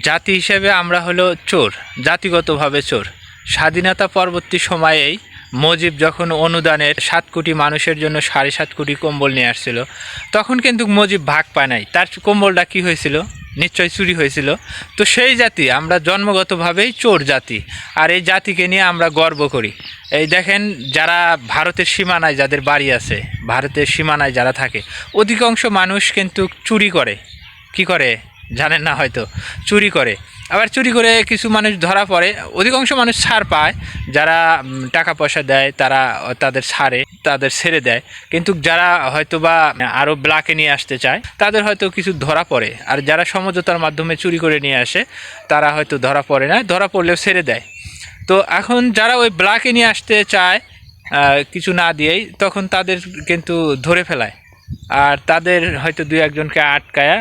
জাতি হিসেবে আমরা হলো চোর, জাতিগতভাবে চোর। স্বাধীনতা পরবর্তী সময়েই মুজিব যখন অনুদানের 7 কোটি মানুষের জন্য 7.5 কোটি কম্বল নিয়ে আসছিল, তখন কিন্তু মুজিব ভাগ পায় নাই। তার কম্বলটা কী হয়েছিল? নিশ্চয় চুরি হয়েছিল। তো সেই জাতি আমরা জন্মগতভাবেই চোর জাতি, আর এই জাতিকে নিয়ে আমরা গর্ব করি। এই দেখেন, যারা ভারতের সীমানায় যাদের বাড়ি আছে, ভারতের সীমানায় যারা থাকে, অধিকাংশ মানুষ কিন্তু চুরি করে। কি করে জানেন না হয়তো? চুরি করে। আবার চুরি করে কিছু মানুষ ধরা পড়ে, অধিকাংশ মানুষ ছাড় পায়। যারা টাকা পয়সা দেয় তারা তাদের ছাড়ে, তাদের ছেড়ে দেয়। কিন্তু যারা হয়তো বা আরও ব্ল্যাকে নিয়ে আসতে চায় তাদের হয়তো কিছু ধরা পড়ে। আর যারা সমঝোতার মাধ্যমে চুরি করে নিয়ে আসে তারা হয়তো ধরা পড়ে না, ধরা পড়লেও ছেড়ে দেয়। তো এখন যারা ওই ব্ল্যাকে নিয়ে আসতে চায় কিছু না দিয়েই, তখন তাদের কিন্তু ধরে ফেলায়। আর তাদের হয়তো 2-1জনকে আটকায়া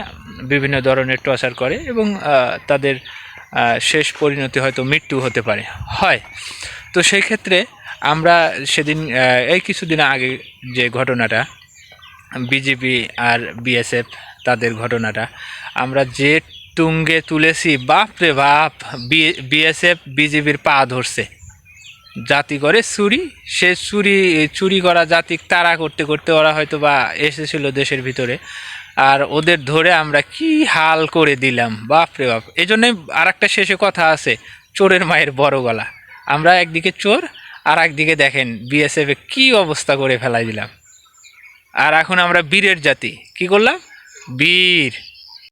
বিভিন্ন ধরনের টর্চার করে, এবং তাদের শেষ পরিণতি হয়তো মৃত্যু হতে পারে, হয়। তো সেই ক্ষেত্রে আমরা সেদিন এই কিছুদিন আগে যে ঘটনাটা, বিজেপি আর বিএসএফ তাদের ঘটনাটা আমরা যে তুঙ্গে তুলেছি, বাপরে বাপ! বিএসএফ বিজেপির পা ধরছে। জাতি করে চুরি, সে চুরি করা জাতি তাড়া করতে করতে ওরা হয়তো বা এসেছিল দেশের ভিতরে, আর ওদের ধরে আমরা কি হাল করে দিলাম, বাপরে বাপ! এই জন্যই আর একটা শেষে কথা আছে, চোরের মায়ের বড় গলা। আমরা একদিকে চোর, আর একদিকে দেখেন বিএসএফে কি অবস্থা করে ফেলাই দিলাম। আর এখন আমরা বীরের জাতি, কি করলাম? বীর।